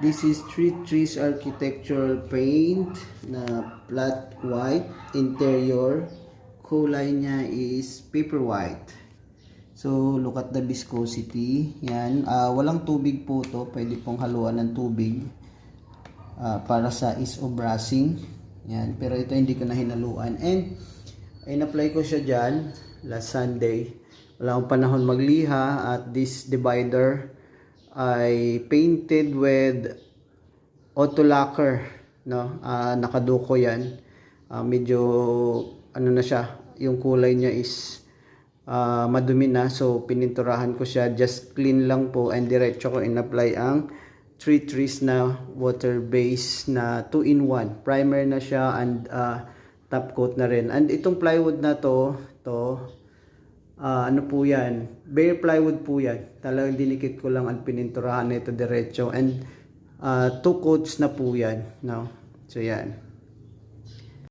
This is Three Trees Architectural Paint na flat white. Interior, kulay niya is paper white. So, look at the viscosity. Yan. Walang tubig po to. Pwede pong haluan ng tubig para sa ease of brushing. Yan. Pero ito hindi ko na hinaluan. And, in-apply ko siya dyan last Sunday. Wala akong panahon magliha at this divider ay painted with auto lacquer, no? Nakaduko yan. Medyo ano na siya, yung kulay niya is madumi na, so pininturahan ko siya, just clean lang po, and diretso ko in-apply ang Three Trees na water base na 2-in-1. Primer na siya and top coat na rin. And itong plywood na to ano po yan, bare plywood po yan. Talagang dinikit ko lang ang pininturahan nito diretso, and 2 coats na po yan, no? So yan.